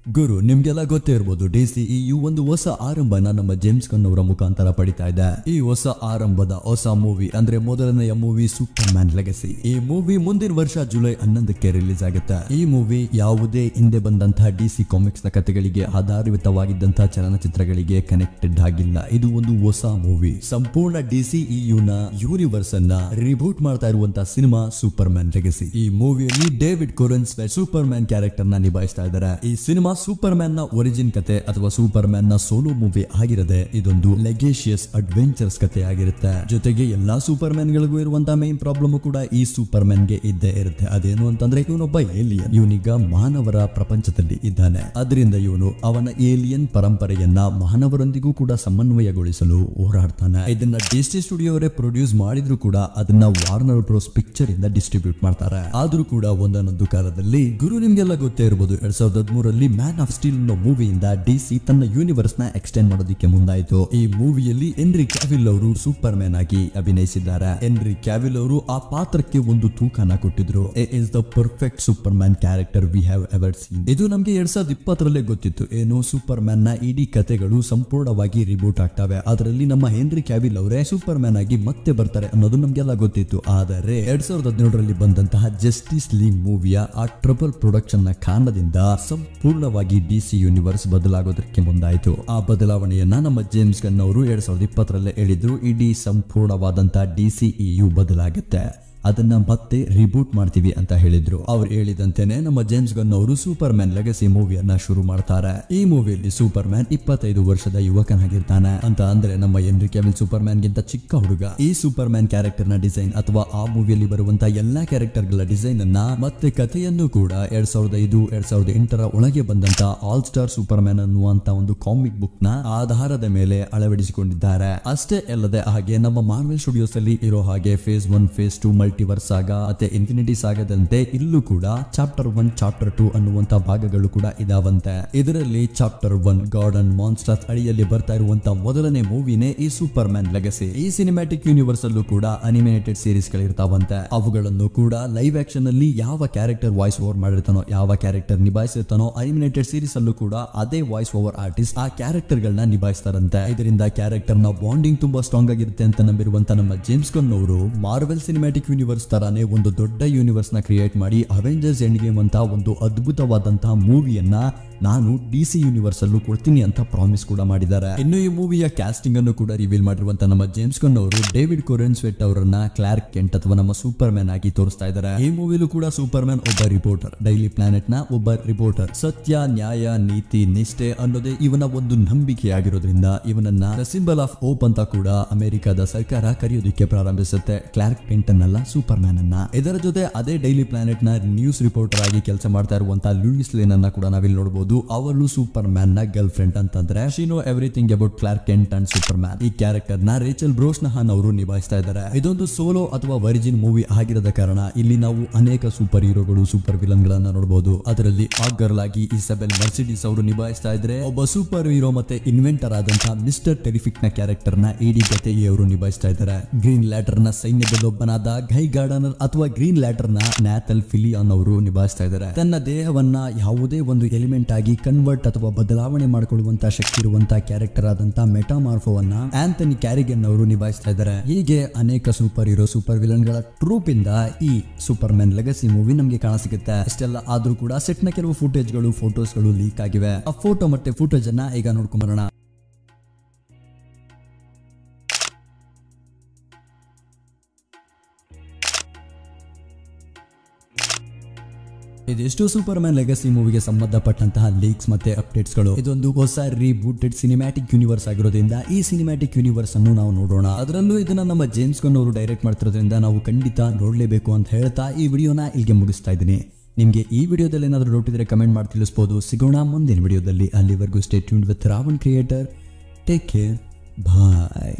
ಗುರು ನಿಮ್ಗೆಲ್ಲ ಗೊತ್ತೇ ಇರ್ಬೋದು DCEU ಒಂದು ಹೊಸ ಆರಂಭನ ನಮ್ಮ ಜೇಮ್ಸ್ ಗನ್ ಅವರ ಮುಖಾಂತರ ಪಡಿತಾ ಇದೆ. ಈ ಹೊಸ ಆರಂಭದ ಹೊಸ ಮೂವಿ ಅಂದ್ರೆ ಮೊದಲನೆಯ ಮೂವಿ ಸೂಪರ್ ಮ್ಯಾನ್ ಲೆಗಸಿ. ಈ ಮೂವಿ ಮುಂದಿನ ವರ್ಷ ಜುಲೈ 11ಕ್ಕೆ ರಿಲೀಸ್ ಆಗುತ್ತೆ. ಈ ಮೂವಿ ಯಾವುದೇ ಹಿಂದೆ ಬಂದಂತಹ DC ಕಾಮಿಕ್ಸ್ ನ ಕಥೆಗಳಿಗೆ ಆಧಾರಿತವಾಗಿದ್ದಂತಹ ಚಲನಚಿತ್ರಗಳಿಗೆ ಕನೆಕ್ಟೆಡ್ ಆಗಿಲ್ಲ. ಇದು ಒಂದು ಹೊಸ ಮೂವಿ. ಸಂಪೂರ್ಣ DCEU ನ ಯೂನಿವರ್ಸ್ ಅನ್ನ ರಿಬೂಟ್ ಮಾಡ್ತಾ ಇರುವಂತಹ ಸಿನಿಮಾ ಸೂಪರ್ ಮ್ಯಾನ್ ಲೆಗಸಿ. ಈ ಮೂವಿಯಲ್ಲಿ ಡೇವಿಡ್ ಕೊರೆನ್ಸ್ ಸೂಪರ್ ಮ್ಯಾನ್ ಕ್ಯಾರೆಕ್ಟರ್ ನ ನಿಭಾಯಿಸ್ತಾ ಇದ್ದಾರೆ. ಈ ಸಿನಿಮಾ ಸೂಪರ್ ಮ್ಯಾನ್ ನ ಒರಿಜಿನ್ ಕತೆ ಅಥವಾ ಸೂಪರ್ ಮ್ಯಾನ್ ನ ಸೋಲೋ ಮೂವಿ ಆಗಿರದೆ ಇದೊಂದು ಲೆಗೇಷಿಯಸ್ ಅಡ್ವೆಂಚರ್ಸ್ ಕತೆ ಆಗಿರುತ್ತೆ. ಜೊತೆಗೆ ಎಲ್ಲಾ ಸೂಪರ್ ಮ್ಯಾನ್ ಗಳಿಗೂ ಇರುವಂತಹ ಮೇನ್ ಪ್ರಾಬ್ಲಮ್ ಕೂಡ ಈ ಸೂಪರ್ ಮ್ಯಾನ್ ಗೆ ಇದ್ದೇ ಇರುತ್ತೆ. ಅದೇನು ಅಂತಂದ್ರೆ ಇವನೊಬ್ಬ ಏಲಿಯನ್. ಇವನೀಗ ಮಾನವರ ಪ್ರಪಂಚದಲ್ಲಿ ಇದ್ದಾನೆ. ಅದರಿಂದ ಇವನು ಅವನ ಏಲಿಯನ್ ಪರಂಪರೆಯನ್ನ ಮಾನವರೊಂದಿಗೂ ಕೂಡ ಸಮನ್ವಯಗೊಳಿಸಲು ಹೋರಾಡ್ತಾನೆ. ಇದನ್ನ DC ಸ್ಟುಡಿಯೋ ಅವರೇ ಪ್ರೊಡ್ಯೂಸ್ ಮಾಡಿದ್ರು ಕೂಡ ಅದನ್ನ ವಾರ್ನರ್ ಬ್ರೋಸ್ ಪಿಕ್ಚರ್ ಇಂದ ಡಿಸ್ಟ್ರಿಬ್ಯೂಟ್ ಮಾಡ್ತಾರೆ. ಆದ್ರೂ ಕೂಡ ಒಂದೊಂದು ಕಾಲದಲ್ಲಿ ಗುರು ನಿಮ್ಗೆಲ್ಲ ಗೊತ್ತೇ ಇರಬಹುದು 2013 ಮ್ಯಾನ್ ಆಫ್ ಸ್ಟೀಲ್ ಅನ್ನೋ ಮೂವಿಯಿಂದ DC ತನ್ನ ಯೂನಿವರ್ಸ್ ನ ಎಕ್ಸ್ಟೆಂಡ್ ಮಾಡೋದಕ್ಕೆ ಮುಂದಾಯಿತು. ಈ ಮೂವಿಯಲ್ಲಿ ಹೆನ್ರಿ ಕ್ಯಾವಿಲ್ ಅವರು ಸೂಪರ್ ಮ್ಯಾನ್ ಆಗಿ ಅಭಿನಯಿಸಿದ್ದಾರೆ. ಹೆನ್ರಿ ಕ್ಯಾವಿಲ್ ಅವರು ಆ ಪಾತ್ರಕ್ಕೆ ಒಂದು ತೂಕನ ಕೊಟ್ಟಿದ್ರು. Is the perfect super man character we have ever seen. ಇದು ನಮಗೆ 2020 ಗೊತ್ತಿತ್ತು. ಏನು ಸೂಪರ್ ಮ್ಯಾನ್ ನ ಇಡೀ ಕಥೆಗಳು ಸಂಪೂರ್ಣವಾಗಿ ರಿಬೂಟ್ ಆಗ್ತವೆ. ಅದರಲ್ಲಿ ನಮ್ಮ ಹೆನ್ರಿ ಕ್ಯಾವಿಲ್ ಅವರೇ ಸೂಪರ್ ಮ್ಯಾನ್ ಆಗಿ ಮತ್ತೆ ಬರ್ತಾರೆ ಅನ್ನೋದು ನಮ್ಗೆಲ್ಲ ಗೊತ್ತಿತ್ತು. ಆದರೆ 2017 ಬಂದಂತಹ ಜಸ್ಟಿಸ್ ಲೀಗ್ ಮೂವಿಯ ಆ ಟ್ರಬಲ್ ಪ್ರೊಡಕ್ಷನ್ ನ ಕಾರಣದಿಂದ ಸಂಪೂರ್ಣವಾಗಿ DC ಯೂನಿವರ್ಸ್ ಬದಲಾಗೋದಕ್ಕೆ ಮುಂದಾಯಿತು. ಆ ಬದಲಾವಣೆಯನ್ನ ನಮ್ಮ ಜೇಮ್ಸ್ ಗನ್ ಅವರು 2020 ಹೇಳಿದ್ರು. ಇಡೀ ಸಂಪೂರ್ಣವಾದಂತಹ DCEU ಬದಲಾಗುತ್ತೆ, ಅದನ್ನ ಮತ್ತೆ ರಿಬೂಟ್ ಮಾಡ್ತೀವಿ ಅಂತ ಹೇಳಿದ್ರು. ಅವ್ರು ಹೇಳಿದಂತೆನೆ ನಮ್ಮ ಜೇಮ್ಸ್ ಗನ್ ಅವರು ಸೂಪರ್ ಮ್ಯಾನ್ ಲೆಗಸಿ ಮೂವಿಯನ್ನ ಶುರು ಮಾಡ್ತಾರೆ. ಈ ಮೂವಿಯಲ್ಲಿ ಸೂಪರ್ ಮ್ಯಾನ್ 25 ವರ್ಷದ ಯುವಕನಾಗಿರ್ತಾನೆ. ಅಂತ ಅಂದ್ರೆ ನಮ್ಮ ಹೆನ್ರಿ ಕ್ಯಾವಿಲ್ ಸೂಪರ್ ಮ್ಯಾನ್ ಗಿಂತ ಚಿಕ್ಕ ಹುಡುಗ. ಈ ಸೂಪರ್ ಮ್ಯಾನ್ ಕ್ಯಾರೆಕ್ಟರ್ ನ ಡಿಸೈನ್ ಅಥವಾ ಆ ಮೂವಿಯಲ್ಲಿ ಬರುವಂತಹ ಎಲ್ಲಾ ಕ್ಯಾರೆಕ್ಟರ್ ಗಳ ಡಿಸೈನ್ ಅನ್ನ ಮತ್ತೆ ಕಥೆಯನ್ನು ಕೂಡ 2005-2008 ಒಳಗೆ ಬಂದಂತ ಆಲ್ ಸ್ಟಾರ್ ಸೂಪರ್ ಮ್ಯಾನ್ ಅನ್ನುವಂತ ಒಂದು ಕಾಮಿಕ್ ಬುಕ್ ನ ಆಧಾರದ ಮೇಲೆ ಅಳವಡಿಸಿಕೊಂಡಿದ್ದಾರೆ. ಅಷ್ಟೇ ಅಲ್ಲದೆ ಹಾಗೆ ನಮ್ಮ ಮಾರ್ವೆಲ್ ಸ್ಟುಡಿಯೋಸ್ ಅಲ್ಲಿ ಇರೋ ಹಾಗೆ ಫೇಸ್ 1 ಫೇಸ್ 2 ಮಲ್ಟಿವರ್ಸ್ ಸಾಗಾ ಮತ್ತೆ ಇನ್ಫಿನಿಟಿ ಸಾಗದಂತೆ ಇಲ್ಲೂ ಕೂಡ ಚಾಪ್ಟರ್ 1 ಚಾಪ್ಟರ್ 2 ಅನ್ನುವಂತ ಭಾಗಗಳು ಕೂಡ ಇದಾವಂತೆ. ಇದರಲ್ಲಿ ಚಾಪ್ಟರ್ 1 ಗಾಡ್ ಅಂಡ್ ಮಾನ್ಸ್ಟರ್ಸ್ ಅಡಿಯಲ್ಲಿ ಬರ್ತಾ ಇರುವಂತ ಮೊದಲನೇ ಮೂವಿನೇ ಈ ಸೂಪರ್ ಮ್ಯಾನ್ ಲೆಗಸಿ. ಈ ಸಿನಿಮ್ಯಾಟಿಕ್ ಯೂನಿವರ್ಸ್ ಅಲ್ಲೂ ಕೂಡ ಅನಿಮೇಟೆಡ್ ಸೀರೀಸ್ ಗಳಿರ್ತಾವಂತೆ. ಅವುಗಳನ್ನು ಕೂಡ ಲೈವ್ ಆಕ್ಷನ್ ಅಲ್ಲಿ ಯಾವ ಕ್ಯಾರೆಕ್ಟರ್ ವಾಯ್ಸ್ ಓವರ್ ಮಾಡಿರ್ತಾನೋ, ಯಾವ ಕ್ಯಾರೆಕ್ಟರ್ ನಿಭಾಯಿಸಿರ್ತಾನೋ, ಅನಿಮೇಟೆಡ್ ಸೀರೀಸ್ ಅಲ್ಲೂ ಕೂಡ ಅದೇ ವಾಯ್ಸ್ ಓವರ್ ಆರ್ಟಿಸ್ಟ್ ಆ ಕ್ಯಾರೆಕ್ಟರ್ ಗಳನ್ನ ನಿಭಾಯಿಸ್ತಾರಂತೆ. ಇದರಿಂದ ಕ್ಯಾರೆಕ್ಟರ್ ನ ಬಾಂಡಿಂಗ್ ತುಂಬಾ ಸ್ಟ್ರಾಂಗ್ ಆಗಿರುತ್ತೆ ಅಂತ ನಂಬಿರುವಂತ ನಮ್ಮ ಜೇಮ್ಸ್ ಗನ್ ಅವರು ಮಾರ್ವೆಲ್ ಸಿನಿಮ್ಯಾಟಿಕ್ ಯೂನಿವರ್ಸ್ ತರಾನೇ ಒಂದು ದೊಡ್ಡ ಯೂನಿವರ್ಸ್ ನ ಕ್ರಿಯೇಟ್ ಮಾಡಿ ಅವೆಂಜರ್ಸ್ ಎಂಡ್ ಗೇಮ್ ಅಂತ ಒಂದು ಅದ್ಭುತವಾದಂತಹ ಮೂವಿಯನ್ನ ನಾನು DC ಯೂನಿವರ್ಸ್ ಅಲ್ಲೂ ಕೊಡ್ತೀನಿ ಅಂತ ಪ್ರಾಮಿಸ್ ಕೂಡ ಮಾಡಿದ್ದಾರೆ. ಇನ್ನು ಈ ಮೂವಿಯ ಕ್ಯಾಸ್ಟಿಂಗ್ ಅನ್ನು ಕೂಡ ರಿವೀಲ್ ಮಾಡಿರುವಂತ ನಮ್ಮ ಜೇಮ್ಸ್ ಗನ್ ಅವರು ಡೇವಿಡ್ ಕೊರೆನ್ಸ್ ಅವರನ್ನ ಕ್ಲಾರ್ಕ್ ಕೆಂಟ್ ಅಥವಾ ನಮ್ಮ ಸೂಪರ್ ಮ್ಯಾನ್ ಆಗಿ ತೋರಿಸ್ತಾ ಇದ್ದಾರೆ. ಈ ಮೂವಿಲೂ ಕೂಡ ಸೂಪರ್ ಮ್ಯಾನ್ ಒಬ್ಬ ರಿಪೋರ್ಟರ್, ಡೈಲಿ ಪ್ಲಾನೆಟ್ ನ ಒಬ್ಬ ರಿಪೋರ್ಟರ್. ಸತ್ಯ, ನ್ಯಾಯ, ನೀತಿ, ನಿಷ್ಠೆ ಅನ್ನೋದೇ ಇವನ ಒಂದು ನಂಬಿಕೆಯಾಗಿರೋದ್ರಿಂದ ಇವನನ್ನ ದ ಸಿಂಬಲ್ ಆಫ್ ಹೋಪ್ ಅಂತ ಕೂಡ ಅಮೆರಿಕದ ಸರ್ಕಾರ ಕರೆಯೋದಕ್ಕೆ ಪ್ರಾರಂಭಿಸುತ್ತೆ. ಕ್ಲಾರ್ಕ್ ಕೆಂಟ್ ಅನ್ನಲ್ಲ, ಸೂಪರ್ ಮ್ಯಾನ್ ಅನ್ನ. ಇದರ ಜೊತೆ ಅದೇ ಡೈಲಿ ಪ್ಲಾನೆಟ್ ನ ನ್ಯೂಸ್ ರಿಪೋರ್ಟರ್ ಆಗಿ ಕೆಲಸ ಮಾಡ್ತಾ ಇರುವಂತಹ ಲೂಯಿಸ್ ಲೇನ್ ಅನ್ನ ಕೂಡ ನಾವಿಲ್ಲಿ ನೋಡಬಹುದು. ಅವಳು ಸೂಪರ್ ಮ್ಯಾನ್ ನ ಗರ್ಲ್ ಫ್ರೆಂಡ್ ಅಂತಂದ್ರೆ she know everything about Clarke Kent and super man. ಈ ಕ್ಯಾರೆಕ್ಟರ್ ನ ರೇಚಲ್ ಬ್ರೋಸ್ನಹಾನ್ ಅವರು ನಿಭಾಯಿಸ್ತಾ ಇದ್ದಾರೆ. ಇದೊಂದು ಸೋಲೋ ಅಥವಾ ಒರಿಜಿನ್ ಮೂವಿ ಆಗಿರದ ಕಾರಣ ಇಲ್ಲಿ ನಾವು ಅನೇಕ ಸೂಪರ್ ಹೀರೋಗಳು, ಸೂಪರ್ ವಿಲನ್ ಗಳನ್ನ ನೋಡಬಹುದು. ಅದರಲ್ಲಿ ಆ ಗರ್ಲ್ ಆಗಿ ಇಸಬೆಲ್ ಮರ್ಸಿಡಿಸ್ ಅವರು ನಿಭಾಯಿಸ್ತಾ ಇದ್ರೆ, ಒಬ್ಬ ಸೂಪರ್ ಹೀರೋ ಮತ್ತೆ ಇನ್ವೆಂಟರ್ ಆದಂತಹ ಮಿಸ್ಟರ್ ಟೆರಿಫಿಕ್ ನ ಕ್ಯಾರೆಕ್ಟರ್ ನ ಇಡೀ ಜೊತೆಗೆ ಅವರು ನಿಭಾಯಿಸ್ತಾ ಇದ್ದಾರೆ. ಗ್ರೀನ್ ಲ್ಯಾಟರ್ ನ ಸೈನ್ಯದಲ್ಲೊಬ್ಬನಾದ ಗೈ ಗಾರ್ಡನರ್ ಅಥವಾ ಗ್ರೀನ್ ಲ್ಯಾಟರ್ ನ ನ್ಯಾಥಲ್ ಫಿಲಿಯಾನ್ ಅವರು ನಿಭಾಯಿಸ್ತಾ ಇದ್ದಾರೆ. ತನ್ನ ದೇಹವನ್ನ ಯಾವುದೇ ಒಂದು ಎಲಿಮೆಂಟ್ ಆಗಿ ಕನ್ವರ್ಟ್ ಅಥವಾ ಬದಲಾವಣೆ ಮಾಡಿಕೊಳ್ಳುವಂತಹ ಶಕ್ತಿ ಇರುವಂತಹ ಕ್ಯಾರೆಕ್ಟರ್ ಆದಂತಹ ಮೆಟಾಮಾರ್ಫೋವನ್ನ ಆಂಥನಿ ಕ್ಯಾರಿಗನ್ ಅವರು ನಿಭಾಯಿಸ್ತಾ ಇದ್ದಾರೆ. ಹೀಗೆ ಅನೇಕ ಸೂಪರ್ ಹೀರೋ, ಸೂಪರ್ ವಿಲನ್ ಗಳ ಟ್ರೂಪ್ ಇಂದ ಈ ಸೂಪರ್ ಮ್ಯಾನ್ ಲೆಗಸಿ ಮೂವಿ ನಮಗೆ ಕಾಣಸಿಗುತ್ತೆ. ಇಷ್ಟೆಲ್ಲ ಆದ್ರೂ ಕೂಡ ಸೆಟ್ ನ ಕೆಲವು ಫುಟೇಜ್ಗಳು, ಫೋಟೋಸ್ಗಳು ಲೀಕ್ ಆಗಿವೆ. ಆ ಫೋಟೋ ಮತ್ತೆ ಫುಟೇಜ್ ಅನ್ನ ಈಗ ನೋಡ್ಕೊಂಡ್ ಬರೋಣ. ಇದೆಷ್ಟು ಸೂಪರ್ ಮ್ಯಾನ್ ಲೆಗಸಿ ಮೂವಿಗೆ ಸಂಬಂಧಪಟ್ಟಂತಹ ಲೀಕ್ಸ್ ಮತ್ತೆ ಅಪ್ಡೇಟ್ಸ್ ಗಳು. ಇದೊಂದು ಹೊಸ ರೀಬೂಟೆಡ್ ಸಿನಿಮ್ಯಾಟಿಕ್ ಯೂನಿವರ್ಸ್ ಆಗಿರೋದ್ರಿಂದ ಈ ಸಿನಿಮ್ಯಾಟಿಕ್ ಯೂನಿವರ್ಸ್ ಅನ್ನು ನಾವು ನೋಡೋಣ. ಅದರಲ್ಲೂ ಇದನ್ನ ನಮ್ಮ ಜೇಮ್ಸ್ ಗನ್ ಅವರು ಡೈರೆಕ್ಟ್ ಮಾಡ್ತಿರೋದ್ರಿಂದ ನಾವು ಖಂಡಿತ ನೋಡ್ಲೇಬೇಕು ಅಂತ ಹೇಳ್ತಾ ಈ ವಿಡಿಯೋನ ಇಲ್ಲಿಗೆ ಮುಗಿಸ್ತಾ ಇದ್ದೀನಿ. ನಿಮಗೆ ಈ ವಿಡಿಯೋದಲ್ಲಿ ಏನಾದರೂ ಡೌಟ್ ಇದ್ರೆ ಕಮೆಂಟ್ ಮಾಡಿ ತಿಳಿಸಬಹುದು. ಸಿಗೋಣ ಮುಂದಿನ ವಿಡಿಯೋದಲ್ಲಿ. ಅಲ್ಲಿವರೆಗೂ stay tuned with Ravan creator. Take care, bye.